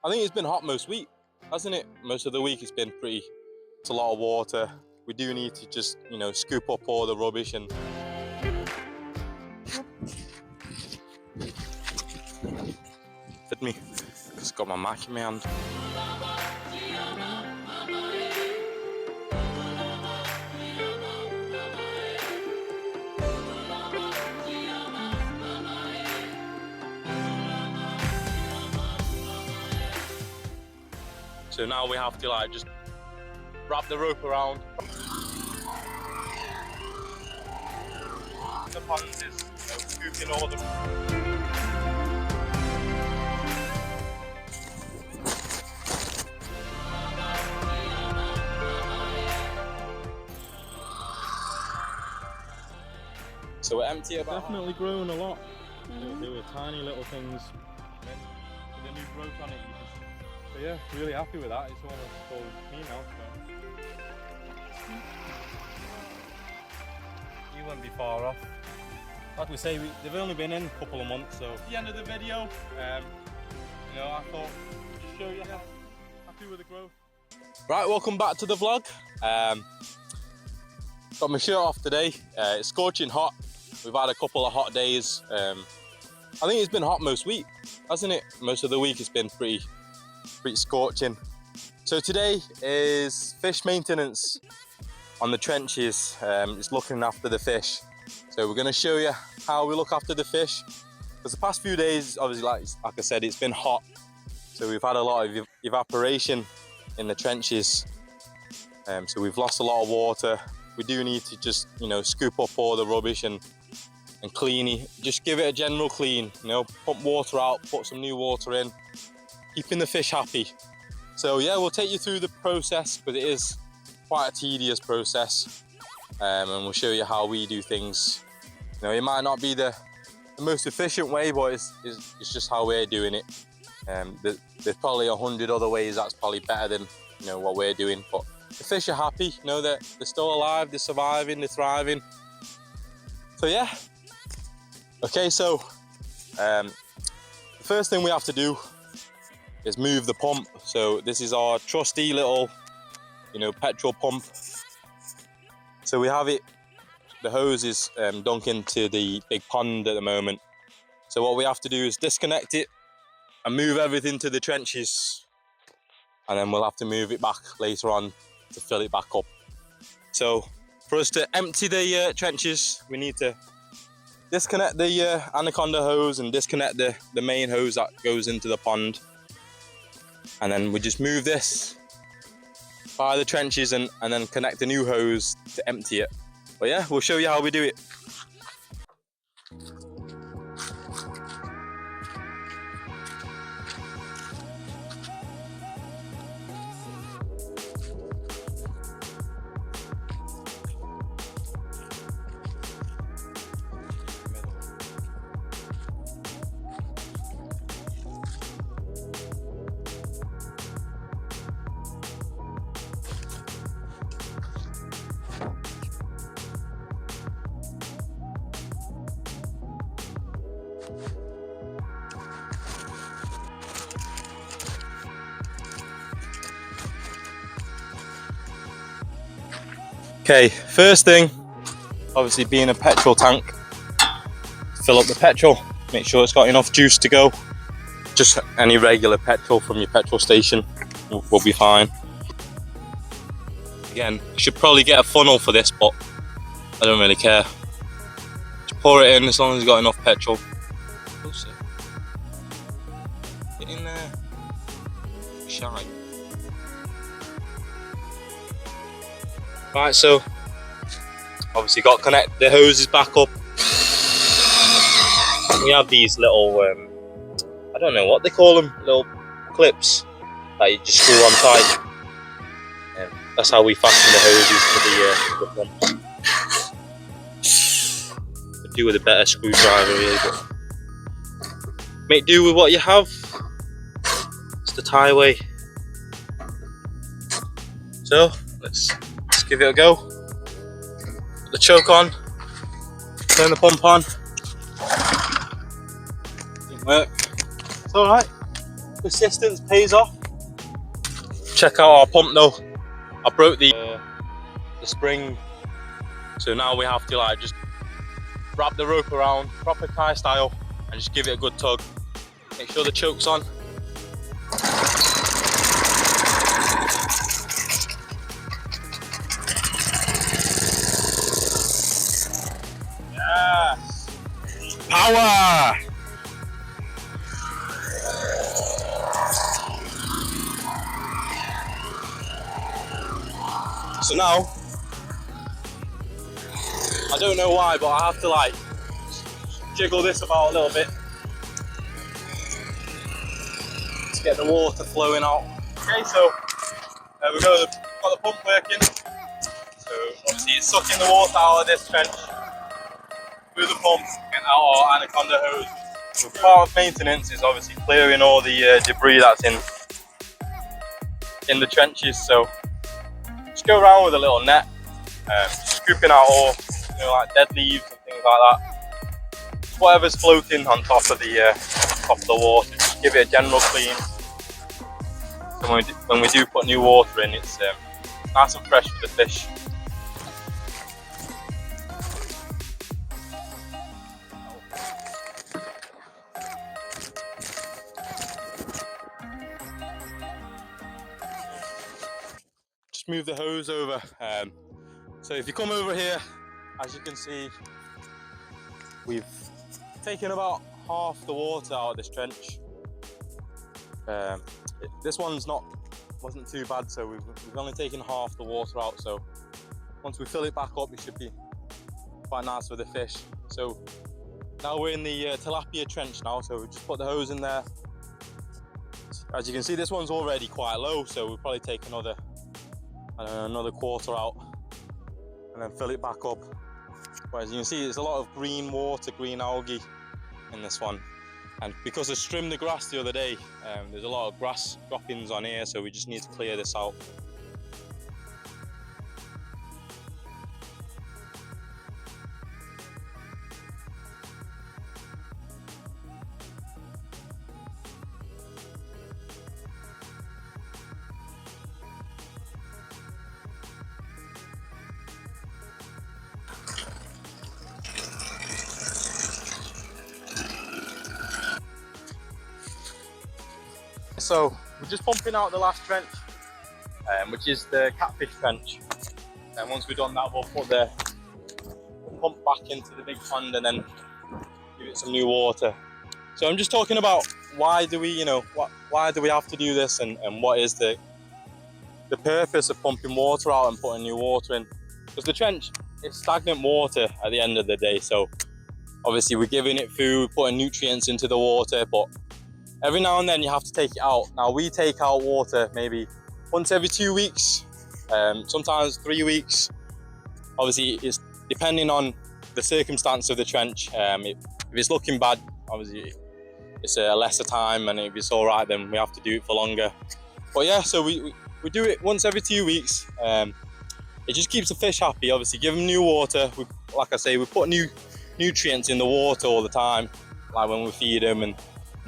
I think it's been hot most week, hasn't it? Most of the week it's been it's a lot of water. We do need to just, scoop up all the rubbish and fit me. Just got my mic in my hand. So now we have to just wrap the rope around. The pond is scooping all the. So we're empty about. Definitely grown a lot. There were tiny little things. And then with the new growth on it, so yeah, really happy with that. It's almost all me now. So. You wouldn't be far off. Like we say, they've only been in a couple of months, so at the end of the video, I thought just show you how happy with the growth. Right, welcome back to the vlog. Got my shirt off today. It's scorching hot. We've had a couple of hot days. I think it's been hot most week, hasn't it? Most of the week it's been pretty scorching. So today is fish maintenance on the trenches. It's looking after the fish. So we're going to show you how we look after the fish. Because the past few days, obviously, like I said, it's been hot. So we've had a lot of evaporation in the trenches. So we've lost a lot of water. We do need to just, scoop up all the rubbish and clean it. Just give it a general clean, pump water out, put some new water in, keeping the fish happy. So yeah, we'll take you through the process because it is quite a tedious process. And we'll show you how we do things. It might not be the most efficient way, but it's just how we're doing it. There's probably 100 other ways that's probably better than what we're doing. But the fish are happy, they're still alive, they're surviving, they're thriving. So yeah. Okay, so the first thing we have to do is move the pump. So this is our trusty little, petrol pump. So we have it, the hose is dunking to the big pond at the moment. So what we have to do is disconnect it and move everything to the trenches. And then we'll have to move it back later on to fill it back up. So for us to empty the trenches, we need to disconnect the anaconda hose and disconnect the main hose that goes into the pond. And then we just move this by the trenches and then connect the new hose to empty it. But yeah, we'll show you how we do it. Okay, first thing, obviously being a petrol tank, fill up the petrol, make sure it's got enough juice to go. Just any regular petrol from your petrol station will be fine. Again, you should probably get a funnel for this, but I don't really care. Just pour it in as long as it's got enough petrol. Get in there. Shine. Right, so obviously got to connect the hoses back up. We have these little, I don't know what they call them, little clips that you just screw on tight. That's how we fasten the hoses to the pumps. Could do with a better screwdriver really, but make do with what you have. It's the Thai way. So let's give it a go. Put the choke on, turn the pump on. Didn't work. It's alright. Persistence pays off. Check out our pump though. I broke the spring, so now we have to like just wrap the rope around proper tie style and just give it a good tug. Make sure the choke's on. Yes! Power! So now, I don't know why, but I have to like jiggle this about a little bit to get the water flowing out. Okay, so we've got the pump working. So obviously it's sucking the water out of this trench through the pump and out our anaconda hose. So part of maintenance is obviously clearing all the debris that's in the trenches. So just go around with a little net, scooping out all, you know, like dead leaves and things like that. Whatever's floating on top of the water, just give it a general clean. So when we do put new water in, it's nice and fresh for the fish. Just move the hose over. So if you come over here, as you can see, we've taken about half the water out of this trench. This one's wasn't too bad, so we've only taken half the water out. So once we fill it back up, it should be quite nice for the fish. So now we're in the tilapia trench now, so we just put the hose in there. As you can see, this one's already quite low, so we'll probably take another quarter out and then fill it back up. But as you can see, there's a lot of green water, green algae in this one. And because I trimmed the grass the other day, there's a lot of grass droppings on here, so we just need to clear this out. So we're just pumping out the last trench, which is the catfish trench. And once we've done that, we'll put the pump back into the big pond and then give it some new water. So I'm just talking about why do we have to do this, and what is the purpose of pumping water out and putting new water in? Because the trench is stagnant water at the end of the day. So obviously we're giving it food, putting nutrients into the water, but every now and then you have to take it out. Now we take out water maybe once every 2 weeks, sometimes 3 weeks. Obviously it's depending on the circumstance of the trench. If it's looking bad, obviously it's a lesser time, and if it's all right, then we have to do it for longer. But yeah, so we do it once every 2 weeks. It just keeps the fish happy. Obviously give them new water. Like I say, we put new nutrients in the water all the time, like when we feed them and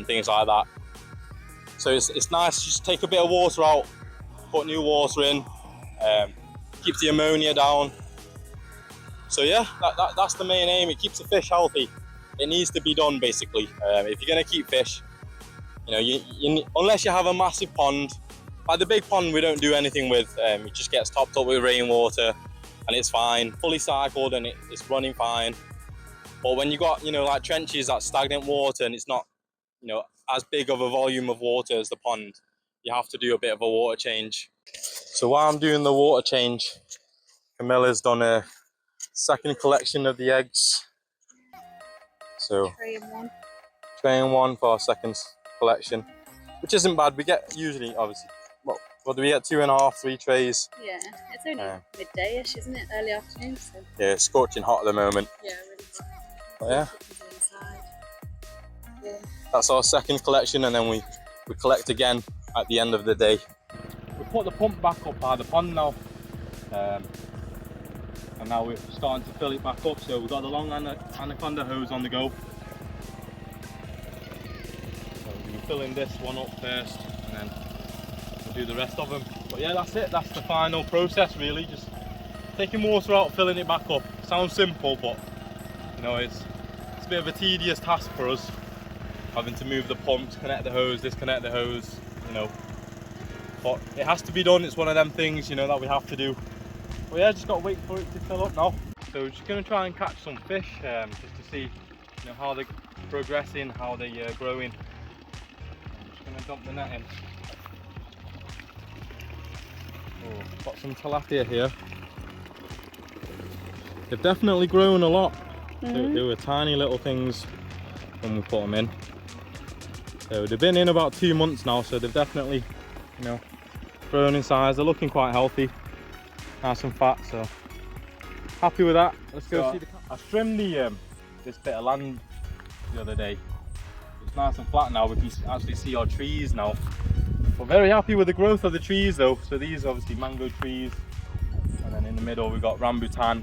things like that. So it's nice to just take a bit of water out, put new water in, keep the ammonia down. So yeah, that's the main aim. It keeps the fish healthy. It needs to be done basically. If you're going to keep fish, you unless you have a massive pond, like the big pond we don't do anything with. It just gets topped up with rainwater and it's fine, fully cycled, and it's running fine. But when you got like trenches, that's stagnant water, and it's not as big of a volume of water as the pond, you have to do a bit of a water change. So while I'm doing the water change, Camilla's done a second collection of the eggs. So tray and one for our second collection, which isn't bad. We get usually, obviously, what do we get, 2.5, 3 trays? Yeah, it's only midday-ish, isn't it? Early afternoon. So. Yeah, it's scorching hot at the moment. Yeah, really hot. But yeah. Yeah. That's our second collection, and then we collect again at the end of the day. We put the pump back up by the pond now, and now we're starting to fill it back up. So we've got the long anaconda hose on the go. So we're going to filling this one up first, and then we'll do the rest of them. But yeah, that's it. That's the final process, really. Just taking water out, filling it back up. Sounds simple, but you know, it's a bit of a tedious task for us, having to move the pumps, connect the hose, disconnect the hose, you know. But it has to be done. It's one of them things, you know, that we have to do. But yeah, just got to wait for it to fill up now. So we're just going to try and catch some fish, just to see, you know, how they're progressing, how they're growing. I'm just going to dump the net in. Oh, got some tilapia here. They've definitely grown a lot. They were tiny little things when we put them in. So they've been in about 2 months now, so they've definitely, you know, grown in size. They're looking quite healthy, nice and fat. So happy with that. Let's go see the. I trimmed this bit of land the other day. It's nice and flat now. We can actually see our trees now. We're very happy with the growth of the trees though. So these are obviously mango trees, and then in the middle we've got rambutan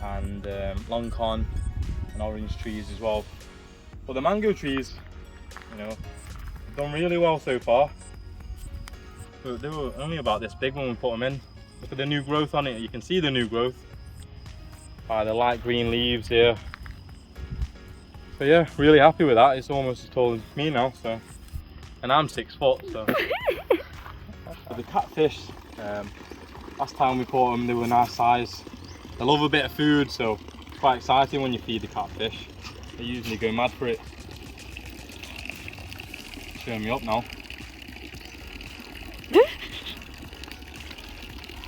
and long con and orange trees as well. But the mango trees, you know, have done really well so far. But they were only about this big when we put them in. Look at the new growth on it. You can see the new growth by the light green leaves here. So yeah, really happy with that. It's almost as tall as me now, so, and I'm 6 foot, so. For the catfish, last time we caught them, they were nice size. They love a bit of food, so it's quite exciting when you feed the catfish. They usually go mad for it. Showing me up now.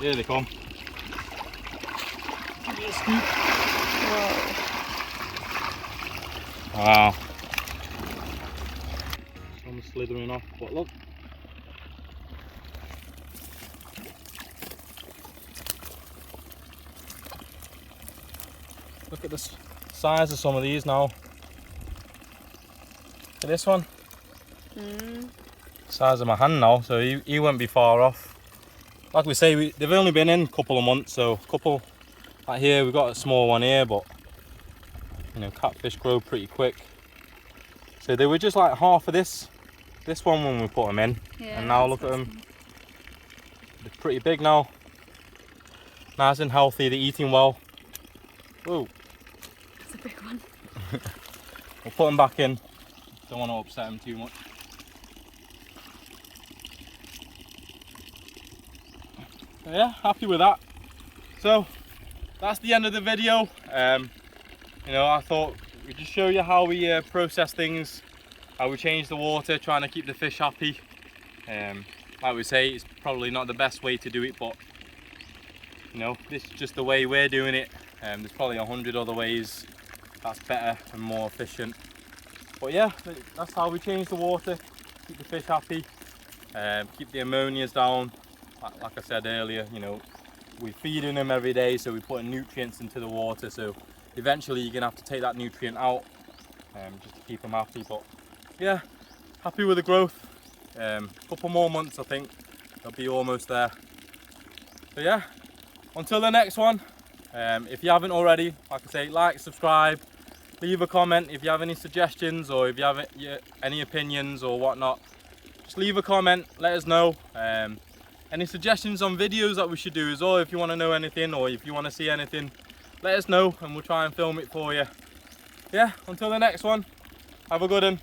Here they come. Wow. Some slithering off, but look. Look at the size of some of these now. Look at this one. Size of my hand now, so he won't be far off. Like we say, they've only been in a couple of months, so a couple, like here we've got a small one here, but you know, catfish grow pretty quick. So they were just like half of this one when we put them in, yeah, and now look at them. They're pretty big now, nice and healthy. They're eating well. Whoa, that's a big one. We'll put them back in. Don't want to upset them too much. So yeah, happy with that. So that's the end of the video. You know, I thought we'd just show you how we process things, how we change the water, trying to keep the fish happy. Like we say, it's probably not the best way to do it, but you know, this is just the way we're doing it. There's probably 100 other ways that's better and more efficient. But yeah, that's how we change the water, keep the fish happy, keep the ammonias down. Like I said earlier, you know, we're feeding them every day, so we're putting nutrients into the water, so eventually you're gonna have to take that nutrient out just to keep them happy. But yeah, happy with the growth. Couple more months, I think they'll be almost there. So yeah, until the next one, if you haven't already, like I say, like, subscribe, leave a comment if you have any suggestions, or if you have any opinions or whatnot. Just leave a comment, let us know. Any suggestions on videos that we should do as well, if you want to know anything or if you want to see anything, let us know and we'll try and film it for you. Yeah, until the next one, have a good one.